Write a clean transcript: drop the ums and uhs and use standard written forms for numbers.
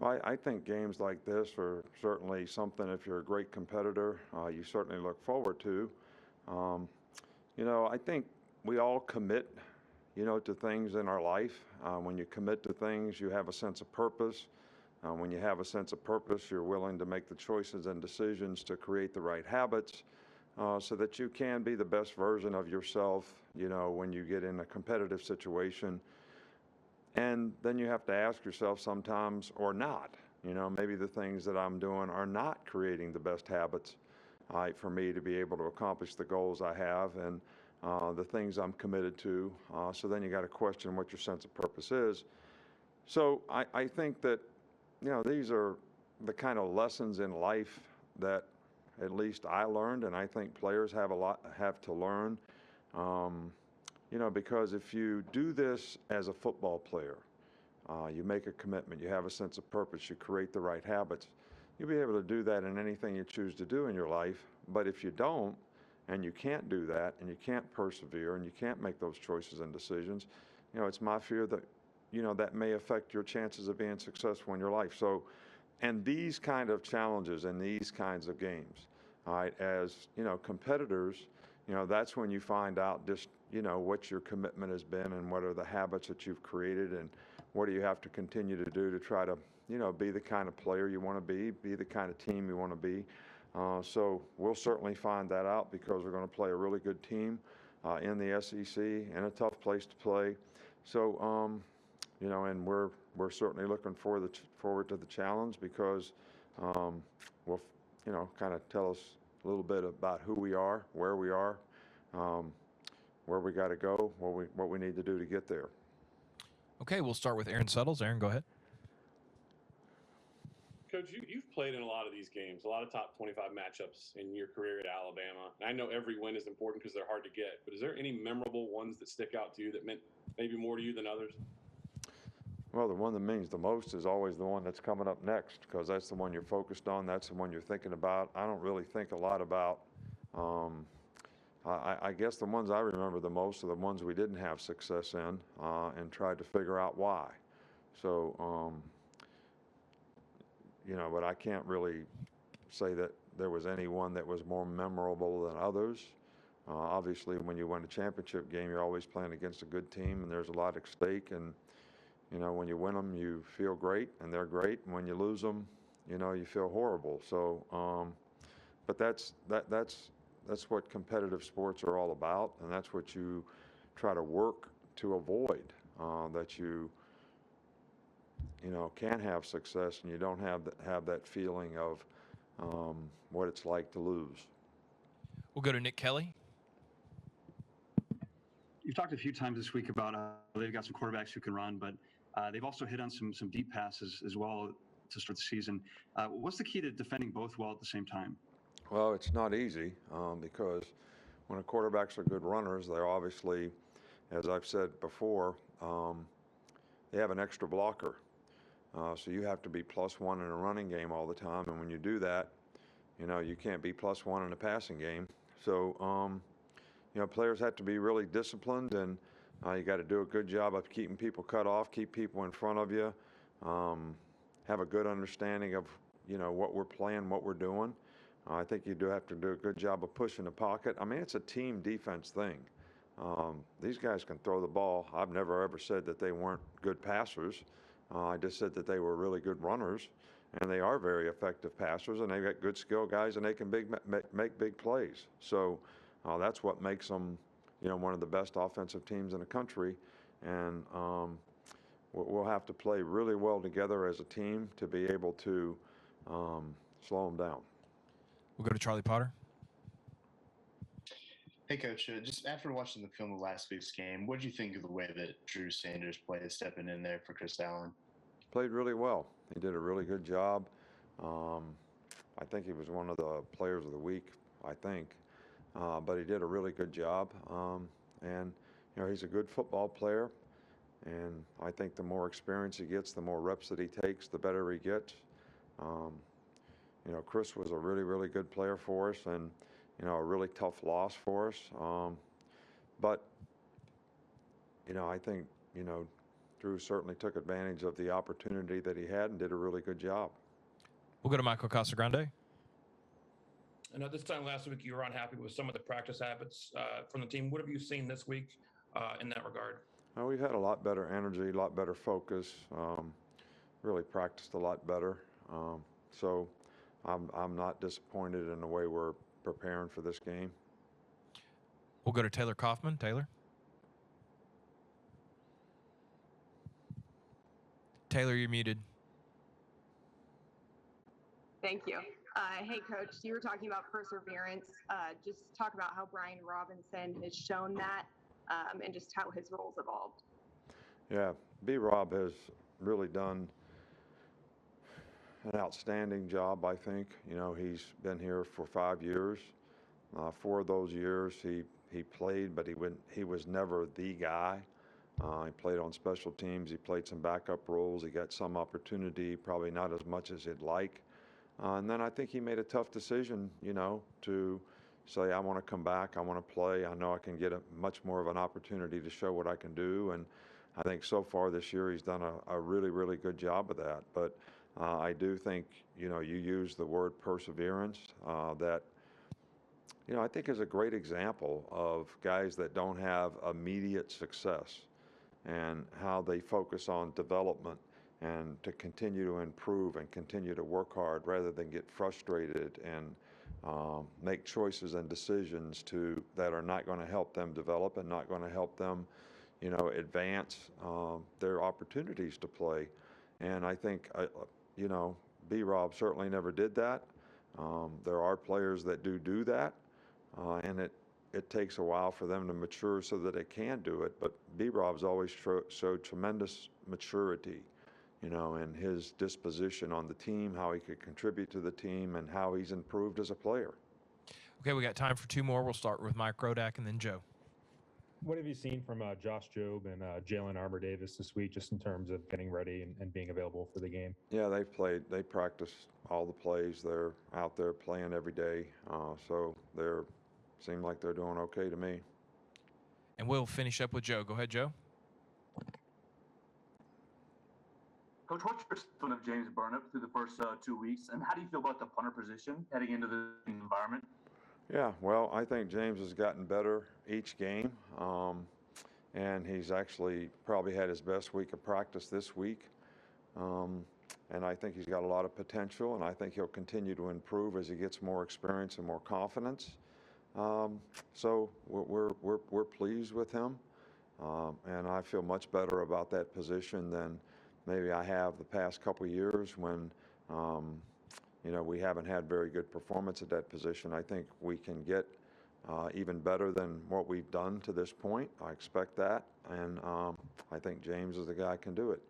Well, I think games like this are certainly something, if you're a great competitor, you certainly look forward to. Um, I think we all commit, to things in our life. When you commit to things, you have a sense of purpose. When you have a sense of purpose, you're willing to make the choices and decisions to create the right habits so that you can be the best version of yourself, when you get in a competitive situation. And then you have to ask yourself sometimes, or not, maybe the things that I'm doing are not creating the best habits for me to be able to accomplish the goals I have and the things I'm committed to. So then you got to question what your sense of purpose is. So I think that, these are the kind of lessons in life that at least I learned, and I think players have to learn. Um, because if you do this as a football player, you make a commitment, you have a sense of purpose, you create the right habits, you'll be able to do that in anything you choose to do in your life. But if you don't, and you can't do that, and you can't persevere, and you can't make those choices and decisions, it's my fear that, that may affect your chances of being successful in your life. So, and these kind of challenges and these kinds of games, all right, as, competitors, that's when you find out just, what your commitment has been and what are the habits that you've created and what do you have to continue to do to try to, be the kind of player you want to be the kind of team you want to be. So we'll certainly find that out because we're going to play a really good team in the SEC and a tough place to play. So, and we're certainly looking forward to the challenge because we'll, kind of tell us a little bit about who we are, um, where we got to go, what we need to do to get there. Okay, we'll start with Aaron Suttles. Aaron, go ahead. Coach, you've played in a lot of these games, a lot of top 25 matchups in your career at Alabama. And I know every win is important because they're hard to get, but is there any memorable ones that stick out to you that meant maybe more to you than others? Well, the one that means the most is always the one that's coming up next because that's the one you're focused on. That's the one you're thinking about. I don't really think a lot about. I guess the ones I remember the most are the ones we didn't have success in and tried to figure out why. So, but I can't really say that there was any one that was more memorable than others. Obviously, when you win a championship game, you're always playing against a good team, and there's a lot at stake. And when you win them, you feel great, and they're great. And when you lose them, you feel horrible. So, but that's what competitive sports are all about, and that's what you try to work to avoid. That you can have success, and you don't have that feeling of what it's like to lose. We'll go to Nick Kelly. You've talked a few times this week about they've got some quarterbacks who can run, but they've also hit on some deep passes as well to start the season. What's the key to defending both well at the same time? Well, it's not easy because when the quarterbacks are good runners, they're obviously, as I've said before, they have an extra blocker. So you have to be +1 in a running game all the time, and when you do that, you can't be +1 in a passing game. So, players have to be really disciplined, and you got to do a good job of keeping people cut off, keep people in front of you, have a good understanding of, what we're playing, what we're doing. I think you do have to do a good job of pushing the pocket. I mean, it's a team defense thing. These guys can throw the ball. I've never ever said that they weren't good passers. I just said that they were really good runners, and they are very effective passers, and they've got good skill guys, and they can make big plays. So that's what makes them, one of the best offensive teams in the country. And we'll have to play really well together as a team to be able to slow them down. We'll go to Charlie Potter. Hey, Coach. Just after watching the film of last week's game, what did you think of the way that Drew Sanders played, stepping in there for Chris Allen? Played really well. He did a really good job. I think he was one of the players of the week, I think. But he did a really good job. And, he's a good football player. And I think the more experience he gets, the more reps that he takes, the better he gets. Chris was a really, really good player for us and, a really tough loss for us. But, I think, Drew certainly took advantage of the opportunity that he had and did a really good job. We'll go to Michael Casagrande. I know this time last week you were unhappy with some of the practice habits from the team. What have you seen this week in that regard? We've had a lot better energy, a lot better focus. Really practiced a lot better. So I'm not disappointed in the way we're preparing for this game. We'll go to Taylor Kaufman. Taylor. Taylor, you're muted. Thank you. Hey, Coach, you were talking about perseverance. Just talk about how Brian Robinson has shown that and just how his role's evolved. Yeah, B-Rob has really done an outstanding job, I think. You know, he's been here for 5 years. 4 of those years he played, but he was never the guy. He played on special teams. He played some backup roles. He got some opportunity, probably not as much as he'd like. And then I think he made a tough decision, you know, to say, I want to come back. I want to play. I know I can get much more of an opportunity to show what I can do. And I think so far this year he's done a really, really good job of that. But I do think, you know, you use the word perseverance that, you know, I think is a great example of guys that don't have immediate success and how they focus on development and to continue to improve and continue to work hard rather than get frustrated and make choices and decisions that are not going to help them develop and not going to help them, you know, advance their opportunities to play. And I think, you know, B-Rob certainly never did that. There are players that do that, and it takes a while for them to mature so that they can do it. But B-Rob's always showed tremendous maturity, you know, in his disposition on the team, how he could contribute to the team, and how he's improved as a player. Okay, we got time for 2 more. We'll start with Mike Rodak and then Joe. What have you seen from Josh Jobe and Jalen Armour Davis this week, just in terms of getting ready and being available for the game? Yeah, they practice all the plays. They're out there playing every day, so seem like they're doing okay to me. And we'll finish up with Joe. Go ahead, Joe. Coach, what's your assessment of James Burnip through the first 2 weeks, and how do you feel about the punter position heading into the environment? Yeah, well, I think James has gotten better each game, and he's actually probably had his best week of practice this week. And I think he's got a lot of potential, and I think he'll continue to improve as he gets more experience and more confidence. So we're pleased with him, and I feel much better about that position than maybe I have the past couple of years when you know, we haven't had very good performance at that position. I think we can get even better than what we've done to this point. I expect that, and I think James is the guy who can do it.